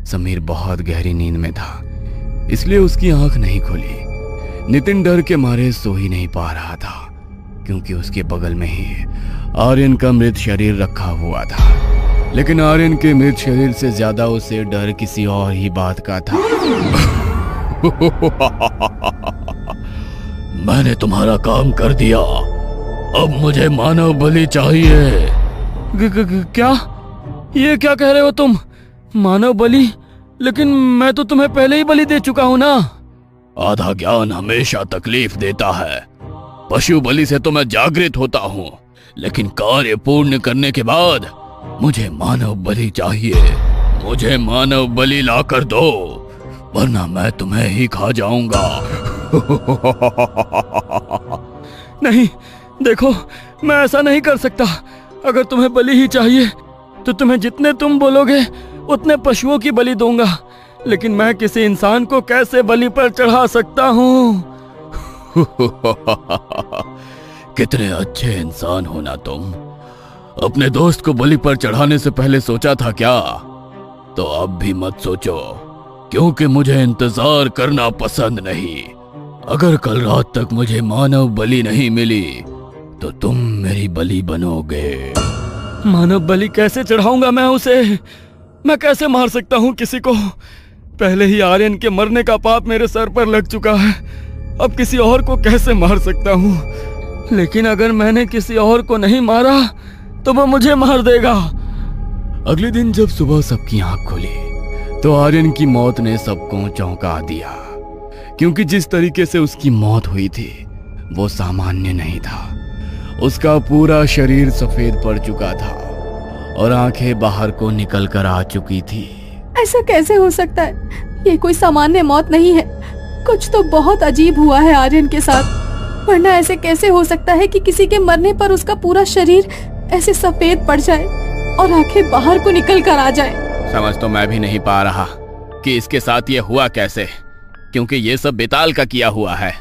समीर बहुत गहरी नींद में था, इसलिए उसकी आंख नहीं खुली। नितिन डर के मारे सो ही नहीं पा रहा था, क्योंकि उसके बगल में ही आर्यन का मृत शरीर रखा हुआ था। लेकिन आर्यन के मृत शरीर से ज्यादा उसे डर किसी और ही बात का था। मैंने तुम्हारा काम कर दिया, अब मुझे मानव बलि चाहिए। क्या? ये क्या कह रहे हो तुम? मानव बलि? लेकिन मैं तो तुम्हें पहले ही बलि दे चुका हूं ना। आधा ज्ञान हमेशा तकलीफ देता है। पशु बलि से तो मैं जागृत होता हूँ, लेकिन कार्य पूर्ण करने के बाद मुझे मानव बलि चाहिए। मुझे मानव बलि ला कर दो, वरना मैं तुम्हें ही खा जाऊंगा। नहीं, देखो, मैं ऐसा नहीं कर सकता। अगर तुम्हें बलि ही चाहिए तो तुम्हें जितने तुम बोलोगे उतने पशुओं की बलि दूंगा, लेकिन मैं किसी इंसान को कैसे बलि पर चढ़ा सकता हूँ? कितने अच्छे इंसान हो ना तुम। अपने दोस्त को बलि पर चढ़ाने से पहले सोचा था क्या? तो अब भी मत सोचो, क्योंकि मुझे इंतजार करना पसंद नहीं। अगर कल रात तक मुझे मानव बलि नहीं मिली तो तुम मेरी बलि बनोगे। मानव बलि कैसे चढ़ाऊंगा मैं उसे? मैं कैसे मार सकता हूँ किसी को? पहले ही आर्यन के मरने का पाप मेरे सर पर लग चुका है, अब किसी और को कैसे मार सकता हूँ? लेकिन अगर मैंने किसी और को नहीं मारा तो वो मुझे मार देगा। अगले दिन जब सुबह सबकी आंख खुली तो आर्यन की मौत ने सबको चौंका दिया, क्योंकि जिस तरीके से उसकी मौत हुई थी वो सामान्य नहीं था। उसका पूरा शरीर सफेद पड़ चुका था और आंखें बाहर को निकल कर आ चुकी थी। ऐसा कैसे हो सकता है? ये कोई सामान्य मौत नहीं है, कुछ तो बहुत अजीब हुआ है आर्यन के साथ। वरना ऐसे कैसे हो सकता है कि किसी के मरने पर उसका पूरा शरीर ऐसे सफेद पड़ जाए और आंखें बाहर को निकल कर आ जाए। समझ तो मैं भी नहीं पा रहा कि इसके साथ ये हुआ कैसे, क्योंकि ये सब बेताल का किया हुआ है।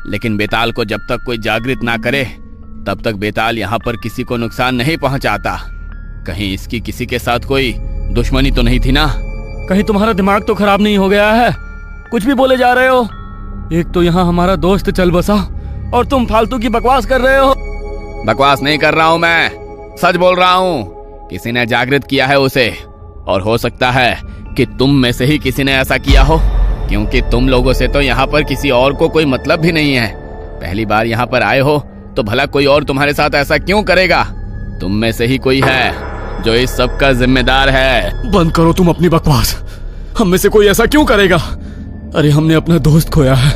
लेकिन बेताल को जब तक कोई जागृत ना करे तब तक बेताल यहाँ पर किसी को नुकसान नहीं पहुँचाता। कहीं इसकी किसी के साथ कोई दुश्मनी तो नहीं थी ना? कहीं तुम्हारा दिमाग तो खराब नहीं हो गया है? कुछ भी बोले जा रहे हो। एक तो यहाँ हमारा दोस्त चल बसा और तुम फालतू की बकवास कर रहे हो। बकवास नहीं कर रहा हूँ मैं, सच बोल रहा हूँ। किसी ने जागृत किया है उसे, और हो सकता है कि तुम में से ही किसी ने ऐसा किया हो, क्योंकि तुम लोगों से तो यहाँ पर किसी और को कोई मतलब भी नहीं है। पहली बार यहाँ पर आए हो तो भला कोई और तुम्हारे साथ ऐसा क्यों करेगा? तुम में से ही कोई है जो इस सब का जिम्मेदार है। बंद करो तुम अपनी बकवास। हम में से कोई ऐसा क्यों करेगा? अरे हमने अपना दोस्त खोया है,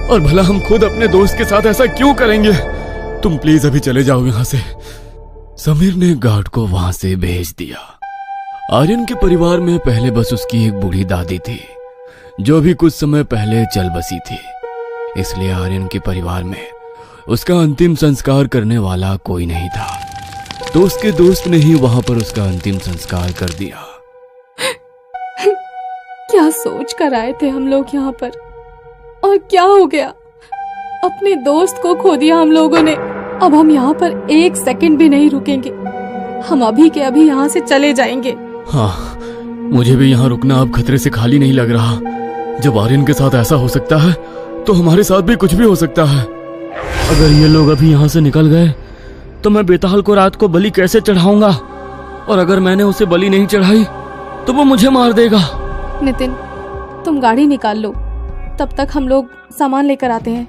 और भला हम खुद अपने दोस्त के साथ ऐसा क्यों करेंगे? तुम प्लीज अभी चले जाओ यहाँ से। समीर ने गार्ड को वहां से भेज दिया। आर्यन के परिवार में पहले बस उसकी एक बूढ़ी दादी थी, जो भी कुछ समय पहले चल बसी थी। इसलिए आर्यन के परिवार में उसका अंतिम संस्कार करने वाला कोई नहीं था, तो उसके दोस्त ने ही वहां पर उसका अंतिम संस्कार कर दिया। क्या सोच कर आए थे हम लोग यहाँ पर, और क्या हो गया? अपने दोस्त को खो दिया हम लोगों ने। अब हम यहाँ पर एक सेकंड भी नहीं रुकेंगे। हम अभी के अभी यहाँ से चले जाएंगे। हाँ, मुझे भी यहाँ रुकना अब खतरे से खाली नहीं लग रहा। जब आर्यन के साथ ऐसा हो सकता है तो हमारे साथ भी कुछ भी हो सकता है। अगर ये लोग अभी यहाँ से निकल गए तो मैं बेताल को रात को बलि कैसे चढ़ाऊंगा? और अगर मैंने उसे बलि नहीं चढ़ाई तो वो मुझे मार देगा। नितिन, तुम गाड़ी निकाल लो, तब तक हम लोग सामान लेकर आते हैं।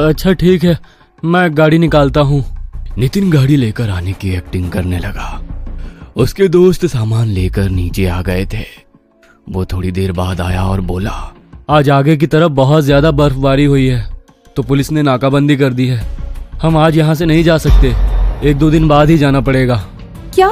अच्छा ठीक है, मैं गाड़ी निकालता हूँ। नितिन गाड़ी लेकर आने की एक्टिंग करने लगा। उसके दोस्त सामान लेकर नीचे आ गए थे। वो थोड़ी देर बाद आया और बोला, आज आगे की तरफ बहुत ज्यादा बर्फबारी हुई है, तो पुलिस ने नाकाबंदी कर दी है। हम आज यहाँ से नहीं जा सकते, 1-2 दिन बाद ही जाना पड़ेगा। क्या?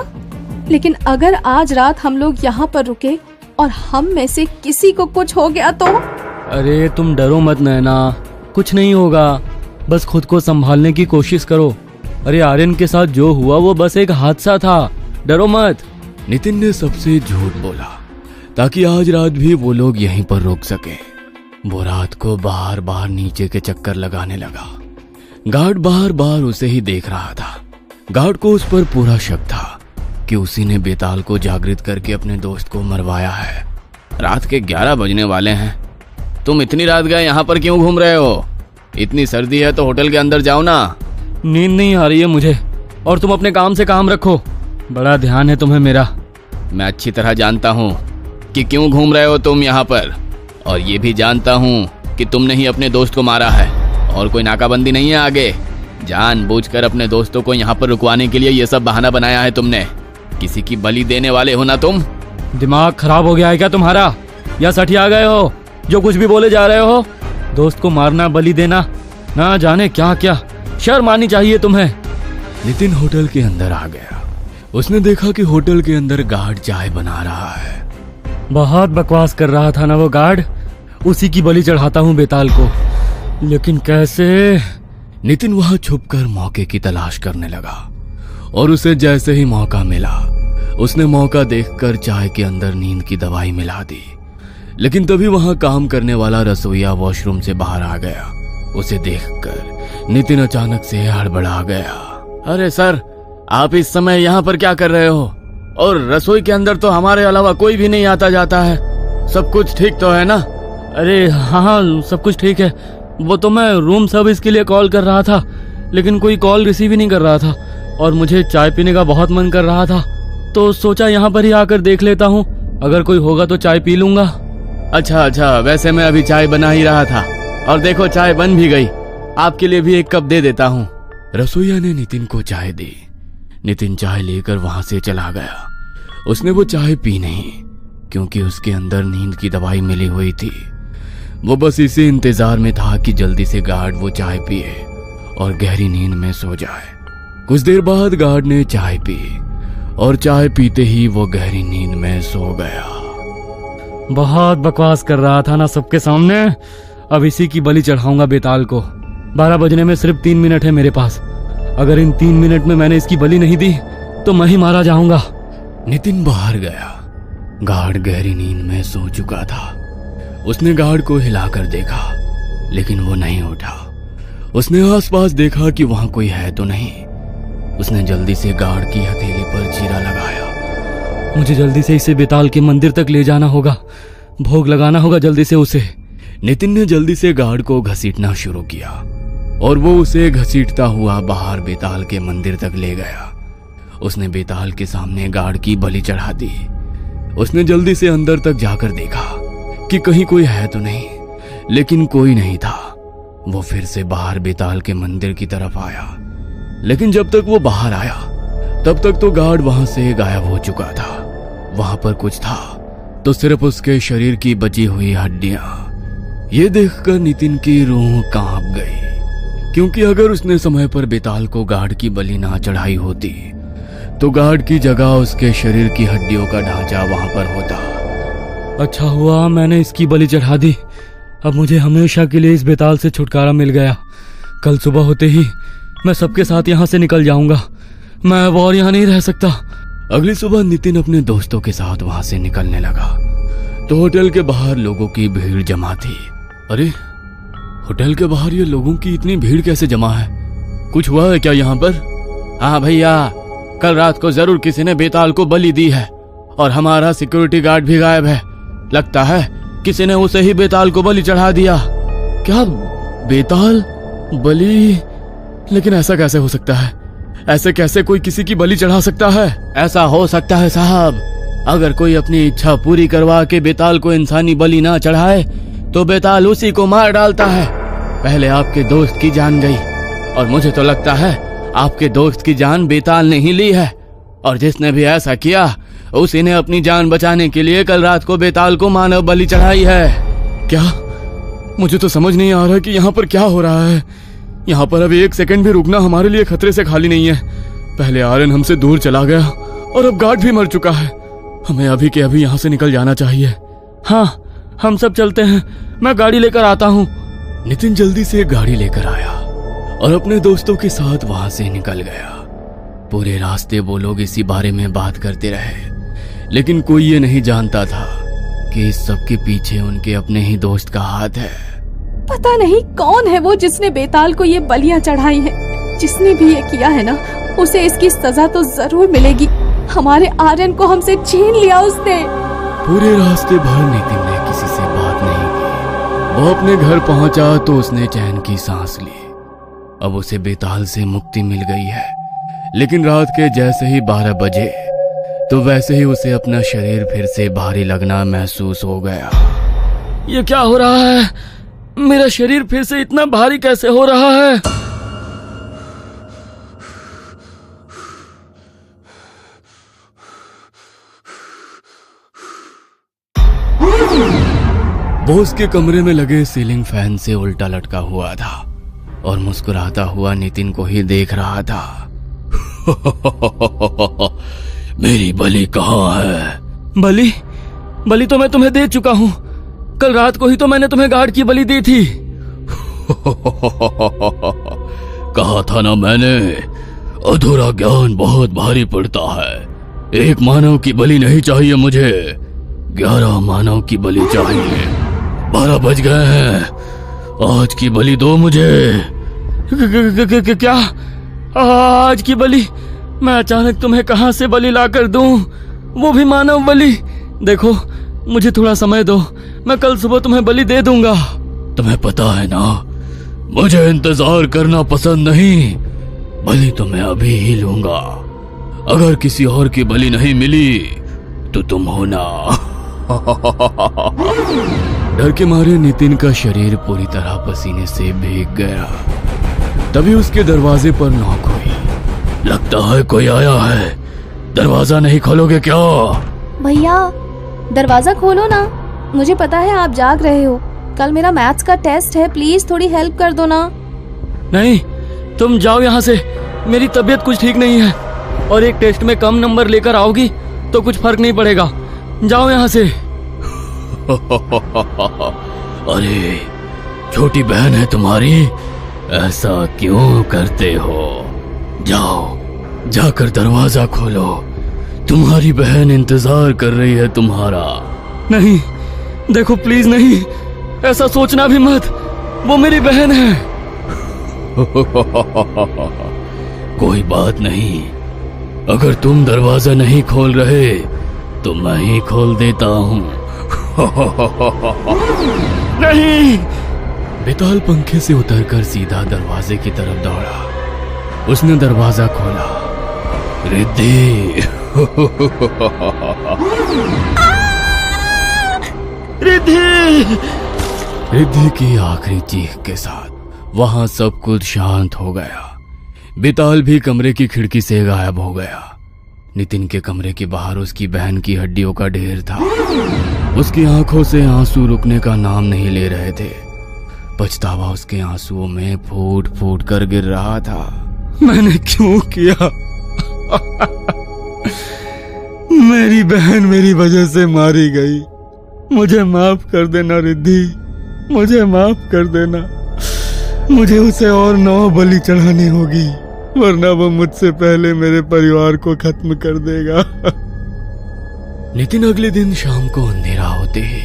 लेकिन अगर आज रात हम लोग यहाँ पर रुके और हम में से किसी को कुछ हो गया तो? अरे तुम डरो मत नैना, कुछ नहीं होगा। बस खुद को संभालने की कोशिश करो। अरे आर्यन के साथ जो हुआ वो बस एक हादसा था, डरो मत। नितिन ने सबसे झूठ बोला ताकि आज रात भी वो लोग यहीं पर रुक सके। वो रात को बार बार नीचे के चक्कर लगाने लगा। गार्ड बार बार उसे ही देख रहा था। गार्ड को उस पर पूरा शक था कि उसी ने बेताल को जागृत करके अपने दोस्त को मरवाया है। रात के 11 बजने वाले हैं। तुम इतनी रात गए यहाँ पर क्यों घूम रहे हो? इतनी सर्दी है तो होटल के अंदर जाओ ना। नींद नहीं आ रही है मुझे, और तुम अपने काम से काम रखो। बड़ा ध्यान है तुम्हें मेरा। मैं अच्छी तरह जानता हूँ कि क्यों घूम रहे हो तुम यहाँ पर, और ये भी जानता हूँ कि तुमने ही अपने दोस्त को मारा है और कोई नाकाबंदी नहीं है आगे। जानबूझकर अपने दोस्तों को यहाँ पर रुकवाने के लिए ये सब बहाना बनाया है तुमने। किसी की बलि देने वाले हो ना तुम? दिमाग खराब हो गया है क्या तुम्हारा, या सठिया गए हो जो कुछ भी बोले जा रहे हो? दोस्त को मारना, बलि देना, ना जाने क्या क्या। शर्म आनी चाहिए तुम्हें। नितिन होटल के अंदर आ गया। उसने देखा कि होटल के अंदर गार्ड चाय बना रहा है। बहुत बकवास कर रहा था ना वो गार्ड। उसी की बलि चढ़ाता हूँ बेताल को, लेकिन कैसे? नितिन वहां छुपकर मौके की तलाश करने लगा, और उसे जैसे ही मौका मिला उसने मौका देखकर चाय के अंदर नींद की दवाई मिला दी। लेकिन तभी वहां काम करने वाला रसोइया वॉशरूम से बाहर आ गया। उसे देखकर नितिन अचानक से हड़बड़ा गया। अरे सर, आप इस समय यहाँ पर क्या कर रहे हो? और रसोई के अंदर तो हमारे अलावा कोई भी नहीं आता जाता है। सब कुछ ठीक तो है ना? अरे हाँ, सब कुछ ठीक है। वो तो मैं रूम सर्विस के लिए कॉल कर रहा था, लेकिन कोई कॉल रिसीव ही नहीं कर रहा था, और मुझे चाय पीने का बहुत मन कर रहा था, तो सोचा यहाँ पर ही आकर देख लेता हूँ। अगर कोई होगा तो चाय पी लूंगा। अच्छा, वैसे मैं अभी चाय बना ही रहा था, और देखो चाय बन भी गई। आपके लिए भी एक कप दे देता हूँ। रसोइया ने नितिन को चाय दी। नितिन चाय लेकर वहां से चला गया। उसने वो चाय पी नहीं, क्योंकि उसके अंदर नींद की दवाई मिली हुई थी। वो बस इसी इंतजार में था कि जल्दी से गार्ड वो चाय पिए और गहरी नींद में सो जाए। कुछ देर बाद गार्ड ने चाय पी, और चाय पीते ही वो गहरी नींद में सो गया। बहुत बकवास कर रहा था ना सबके सामने। अब इसी की बलि चढ़ाऊंगा बेताल को। 12 बजने में सिर्फ 3 मिनट है मेरे पास। अगर इन 3 मिनट में मैंने इसकी बलि नहीं दी तो मैं ही मारा जाऊंगा। नितिन बाहर गया। गार्ड गहरी नींद में सो चुका था। उसने गार्ड को हिलाकर देखा, लेकिन वो नहीं उठा। उसने आसपास देखा कि वहां कोई है तो नहीं। उसने जल्दी से गार्ड की हथेली पर चीरा लगाया। मुझे जल्दी से इसे बेताल के मंदिर तक ले जाना होगा। भोग लगाना होगा जल्दी से उसे। नितिन ने जल्दी से गार्ड को घसीटना शुरू किया, और वो उसे घसीटता हुआ बाहर बेताल के मंदिर तक ले गया। उसने बेताल के सामने गार्ड की बलि चढ़ा दी। उसने जल्दी से अंदर तक जाकर देखा कि कहीं कोई है तो नहीं, लेकिन कोई नहीं था। वो फिर से बाहर बेताल के मंदिर की तरफ आया, लेकिन जब तक वो बाहर आया तब तक तो गार्ड वहां से गायब हो चुका था। वहां पर कुछ था तो सिर्फ उसके शरीर की बची हुई हड्डियां। ये देखकर नितिन की रूह कांप गई, क्योंकि अगर उसने समय पर बेताल को गार्ड की बलि ना चढ़ाई होती तो गार्ड की जगह उसके शरीर की हड्डियों का ढांचा वहां पर होता। अच्छा हुआ मैंने इसकी बलि चढ़ा दी। अब मुझे हमेशा के लिए इस बेताल से छुटकारा मिल गया। कल सुबह होते ही मैं सबके साथ यहाँ से निकल जाऊंगा। मैं अब और यहाँ नहीं रह सकता। अगली सुबह नितिन अपने दोस्तों के साथ वहां से निकलने लगा तो होटल के बाहर लोगों की भीड़ जमा थी। अरे, होटल के बाहर ये लोगों की इतनी भीड़ कैसे जमा है? कुछ हुआ है क्या यहाँ पर? हाँ भैया, कल रात को जरूर किसी ने बेताल को बलि दी है, और हमारा सिक्योरिटी गार्ड भी गायब है। लगता है किसी ने उसे ही बेताल को बलि चढ़ा दिया। क्या बेताल बलि? लेकिन ऐसा कैसे हो सकता है? ऐसे कैसे कोई किसी की बलि चढ़ा सकता है? ऐसा हो सकता है साहब, अगर कोई अपनी इच्छा पूरी करवा के बेताल को इंसानी बलि ना चढ़ाए तो बेताल उसी को मार डालता है। पहले आपके दोस्त की जान गई, और मुझे तो लगता है आपके दोस्त की जान बेताल ने ही ली है, और जिसने भी ऐसा किया उसी ने अपनी जान बचाने के लिए कल रात को बेताल को मानव बलि चढ़ाई है। क्या? मुझे तो समझ नहीं आ रहा कि यहाँ पर क्या हो रहा है। यहाँ पर अभी 1 सेकंड भी रुकना हमारे लिए खतरे से खाली नहीं है। पहले आर्यन हमसे दूर चला गया, और अब गार्ड भी मर चुका है। हमें अभी के अभी यहाँ से निकल जाना चाहिए। हाँ, हम सब चलते हैं। मैं गाड़ी लेकर आता हूँ। नितिन जल्दी से गाड़ी लेकर आया और अपने दोस्तों के साथ वहां से निकल गया। पूरे रास्ते वो लोग इसी बारे में बात करते रहे, लेकिन कोई ये नहीं जानता था कि इस सब के पीछे उनके अपने ही दोस्त का हाथ है। पता नहीं कौन है वो जिसने बेताल को ये बलियां चढ़ाई है। जिसने भी ये किया है ना, उसे इसकी सजा तो जरूर मिलेगी। हमारे आर्यन को हमसे छीन लिया उसने। पूरे रास्ते भर नितिन ने किसी से बात नहीं की। वो अपने घर पहुंचा तो उसने चैन की सांस ली। अब उसे बेताल से मुक्ति मिल गई है। लेकिन रात के जैसे ही 12 बजे तो वैसे ही उसे अपना शरीर फिर से भारी लगना महसूस हो गया। ये क्या हो रहा है? मेरा शरीर फिर से इतना भारी कैसे हो रहा है? वो उसके कमरे में लगे सीलिंग फैन से उल्टा लटका हुआ था और मुस्कुराता हुआ नितिन को ही देख रहा था। मेरी बलि कहाँ है? बलि तो मैं तुम्हें दे चुका हूँ। कल रात को ही तो मैंने तुम्हें गार्ड की बलि दी थी। कहा था ना मैंने, अधूरा ज्ञान बहुत भारी पड़ता है। एक मानव की बलि नहीं चाहिए मुझे, 11 मानव की बलि चाहिए। 12 बज गए हैं, आज की बलि दो मुझे। क्या? आज की बलि? मैं अचानक तुम्हें कहां से बलि लाकर दूं, वो भी मानव बलि? देखो, मुझे थोड़ा समय दो, मैं कल सुबह तुम्हें बलि दे दूंगा। तुम्हें पता है ना, मुझे इंतजार करना पसंद नहीं। बलि तो मैं अभी ही लूंगा। अगर किसी और की बलि नहीं मिली तो तुम हो ना। डर के मारे नितिन का शरीर पूरी तरह पसीने से भीग गया। तभी उसके दरवाजे पर नॉक हुई। लगता है कोई आया है। दरवाजा नहीं खोलोगे क्या? भैया, दरवाजा खोलो ना। मुझे पता है आप जाग रहे हो। कल मेरा मैथ्स का टेस्ट है, प्लीज थोड़ी हेल्प कर दो ना। नहीं, तुम जाओ यहाँ से। मेरी तबीयत कुछ ठीक नहीं है और एक टेस्ट में कम नंबर लेकर आओगी तो कुछ फर्क नहीं पड़ेगा। जाओ यहाँ से। अरे, छोटी बहन है तुम्हारी, ऐसा क्यों करते हो? जाओ, जाकर दरवाजा खोलो। तुम्हारी बहन इंतजार कर रही है तुम्हारा। नहीं, देखो प्लीज नहीं, ऐसा सोचना भी मत। वो मेरी बहन है। कोई बात नहीं, अगर तुम दरवाजा नहीं खोल रहे तो मैं ही खोल देता हूँ। नहीं। बेताल पंखे से उतरकर सीधा दरवाजे की तरफ दौड़ा। उसने दरवाजा खोला। रिद्धि। रिद्धि की आखिरी चीख के साथ वहां सब कुछ शांत हो गया। बेताल भी कमरे की खिड़की से गायब हो गया। नितिन के कमरे के बाहर उसकी बहन की हड्डियों का ढेर था। उसकी आंखों से आंसू रुकने का नाम नहीं ले रहे थे। पछतावा उसके आंसुओं में फूट फूट कर गिर रहा था। मैंने क्यों किया? मेरी बहन मेरी वजह से मारी गई। मुझे माफ कर देना रिद्धि, मुझे माफ कर देना। मुझे उसे और 9 बलि चढ़ानी होगी, वरना वो मुझसे पहले मेरे परिवार को खत्म कर देगा। नितिन अगले दिन शाम को अंधेरा होते ही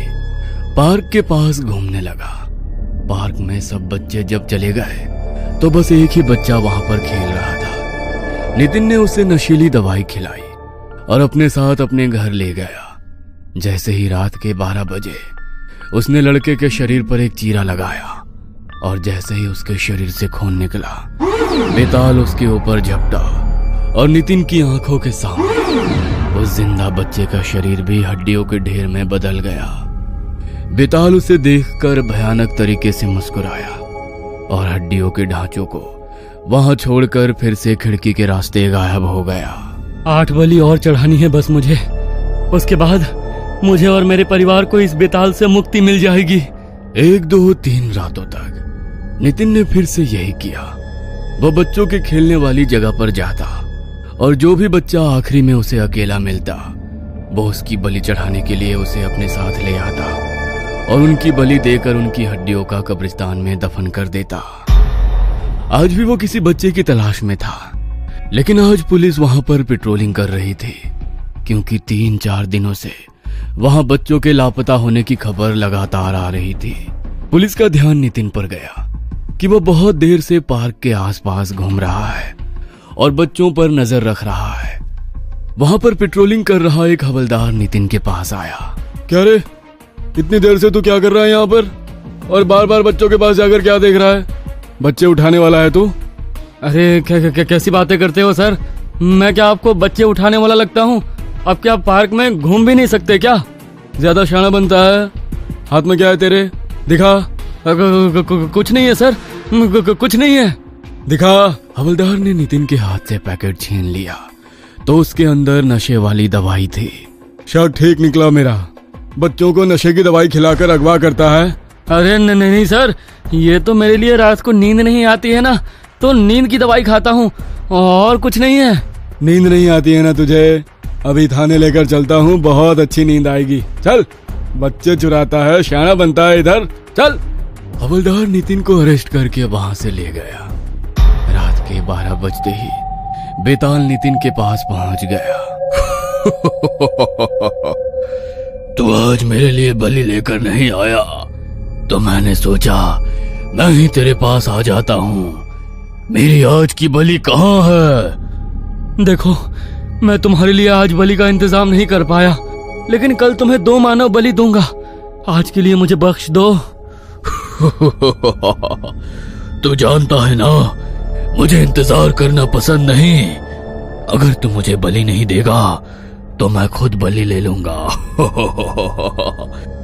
पार्क के पास घूमने लगा। पार्क में सब बच्चे जब चले गए तो बस एक ही बच्चा वहां पर खेल रहा था। नितिन ने उसे नशीली दवाई खिलाई और अपने साथ अपने घर ले गया। जैसे ही रात के 12 बजे उसने लड़के के शरीर पर एक चीरा लगाया और जैसे ही उसके शरीर से खून निकला, बेताल उसके ऊपर झपटा और नितिन की आंखों के सामने उस जिंदा बच्चे का शरीर भी हड्डियों के ढेर में बदल गया। बेताल उसे देखकर भयानक तरीके से मुस्कुराया और हड्डियों के ढांचों को वहां छोड़कर फिर से खिड़की के रास्ते गायब हो गया। 8 बलि और चढ़ानी है बस मुझे। उसके बाद मुझे और मेरे परिवार को इस बेताल से मुक्ति मिल जाएगी। 1, 2, 3 रातों तक नितिन ने फिर से यही किया। वह बच्चों के खेलने वाली जगह पर जाता और जो भी बच्चा आखिरी में उसे अकेला मिलता वो उसकी बलि चढ़ाने के लिए उसे अपने साथ ले आता और उनकी बलि देकर उनकी हड्डियों का कब्रिस्तान में दफन कर देता। आज भी वो किसी बच्चे की तलाश में था, लेकिन आज पुलिस वहां पर पेट्रोलिंग कर रही थी क्योंकि 3-4 दिनों से वहां बच्चों के लापता होने की खबर लगातार आ रही थी। पुलिस का ध्यान नितिन पर गया कि वह बहुत देर से पार्क के आसपास घूम रहा है और बच्चों पर नजर रख रहा है। वहां पर पेट्रोलिंग कर रहा एक हवलदार नितिन के पास आया क्या रे, इतनी देर से तू क्या कर रहा है यहाँ पर और बार बार बच्चों के पास जाकर क्या देख रहा है? बच्चे उठाने वाला है तू? अरे कैसी बातें करते हो सर? मैं क्या आपको बच्चे उठाने वाला लगता हूँ? अब क्या पार्क में घूम भी नहीं सकते क्या? ज्यादा शाना बनता है। हाथ में क्या है तेरे? दिखा। कुछ नहीं है सर, कुछ नहीं है। दिखा। हवलदार ने नितिन के हाथ से पैकेट छीन लिया तो उसके अंदर नशे वाली दवाई थी। शक ठीक निकला मेरा, बच्चों को नशे की दवाई खिलाकर अगवा करता है। अरे नहीं सर, ये तो मेरे लिए रात को नींद नहीं आती है ना, तो नींद की दवाई खाता हूँ और कुछ नहीं है। नींद नहीं आती है ना तुझे? अभी थाने लेकर चलता हूँ, बहुत अच्छी नींद आएगी। चल, बच्चे चुराता है, शाना बनता है, इधर चल। हवलदार नितिन को अरेस्ट करके वहां से ले गया। रात के 12 बजते ही बेताल नितिन के पास पहुंच गया। तू आज मेरे लिए बलि लेकर नहीं आया तो मैंने सोचा मैं ही तेरे पास आ जाता हूँ। मेरी आज की बलि कहाँ है? देखो, मैं तुम्हारे लिए आज बलि का इंतजाम नहीं कर पाया, लेकिन कल तुम्हें 2 मानव बलि दूंगा। आज के लिए मुझे बख्श दो। तू जानता है ना, मुझे इंतजार करना पसंद नहीं। अगर तू मुझे बलि नहीं देगा तो मैं खुद बलि ले लूंगा।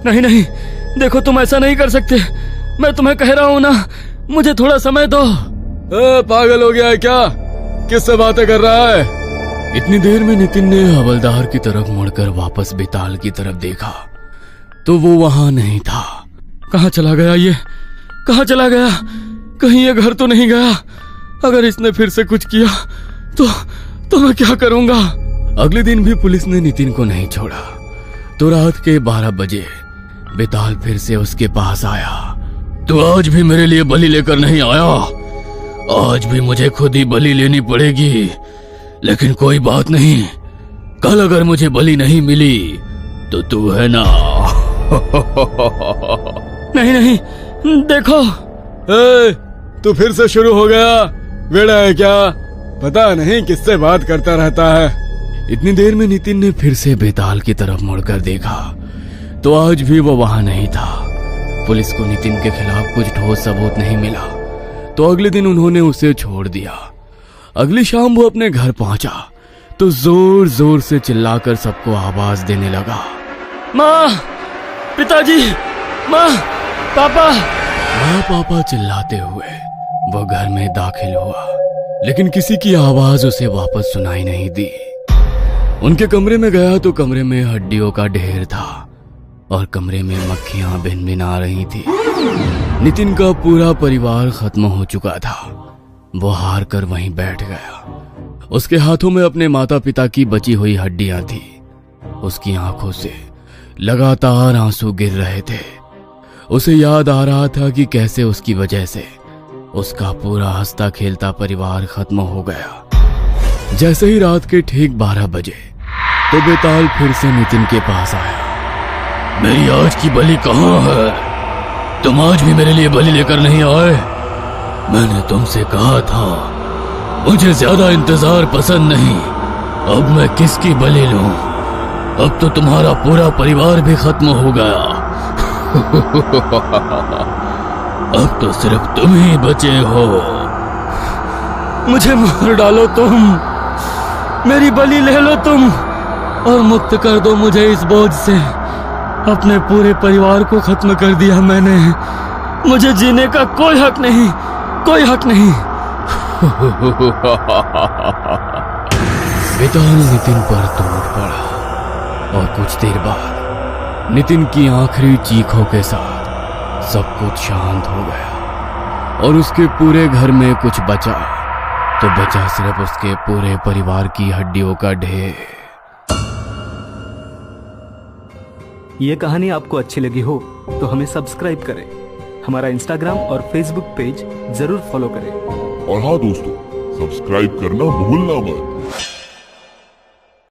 नहीं, देखो तुम ऐसा नहीं कर सकते। मैं तुम्हें कह रहा हूँ ना, मुझे थोड़ा समय दो। पागल हो गया है क्या? किससे बातें कर रहा है? इतनी देर में नितिन ने हवलदार की तरफ मुड़कर वापस बेताल की तरफ देखा तो वो वहां नहीं था। कहाँ चला गया ये? कहाँ चला गया? कहीं ये घर तो नहीं गया? अगर इसने फिर से कुछ किया तो मैं क्या करूंगा? अगले दिन भी पुलिस ने नितिन को नहीं छोड़ा तो रात के 12 बजे बेताल फिर से उसके पास आया। तू आज भी मेरे लिए बलि लेकर नहीं आया? आज भी मुझे खुद ही बलि लेनी पड़ेगी, लेकिन कोई बात नहीं। कल अगर मुझे बलि नहीं मिली तो तू है ना। नहीं, देखो। तू फिर से शुरू हो गया? वेड़ा है क्या? पता नहीं किससे बात करता रहता है। इतनी देर में नितिन ने फिर से बेताल की तरफ मुड़कर देखा तो आज भी वो वहां नहीं था। पुलिस को नितिन के खिलाफ कुछ ठोस सबूत नहीं मिला तो अगले दिन उन्होंने उसे छोड़ दिया। अगली शाम वो अपने घर पहुंचा तो जोर जोर से चिल्लाकर सबको आवाज देने लगा। माँ, पिताजी, माँ, पापा। माँ पापा चिल्लाते हुए वो घर में दाखिल हुआ, लेकिन किसी की आवाज उसे वापस सुनाई नहीं दी। उनके कमरे में गया तो कमरे में हड्डियों का ढेर था और कमरे में मक्खियां भिनभिना रही थी। नितिन का पूरा परिवार खत्म हो चुका था। वो हार कर वहीं बैठ गया। उसके हाथों में अपने माता पिता की बची हुई हड्डियां थी। उसकी आंखों से लगातार आंसू गिर रहे थे। उसे याद आ रहा था कि कैसे उसकी वजह से उसका पूरा हंसता खेलता परिवार खत्म हो गया। जैसे ही रात के ठीक 12 बजे तो बेताल फिर से नितिन के पास आया। मेरी आज की बलि कहाँ है? तुम आज भी मेरे लिए बलि लेकर नहीं आए? मैंने तुमसे कहा था मुझे ज्यादा इंतजार पसंद नहीं। अब मैं किसकी बलि लूं? अब तो तुम्हारा पूरा परिवार भी खत्म हो गया। अब तो सिर्फ तुम ही बचे हो। मुझे मार डालो तुम, मेरी बलि ले लो तुम और मुक्त कर दो मुझे इस बोझ से। अपने पूरे परिवार को खत्म कर दिया मैंने। मुझे जीने का कोई हक नहीं, कोई हक नहीं। बेताल नितिन पर टूट पड़ा और कुछ देर बाद नितिन की आखिरी चीखों के साथ सब कुछ शांत हो गया और उसके पूरे घर में कुछ बचा तो बचा सिर्फ उसके पूरे परिवार की हड्डियों का ढेर। ये कहानी आपको अच्छी लगी हो तो हमें सब्सक्राइब करें, हमारा इंस्टाग्राम और फेसबुक पेज जरूर फॉलो करें। और हाँ दोस्तों, सब्सक्राइब करना भूलना मत।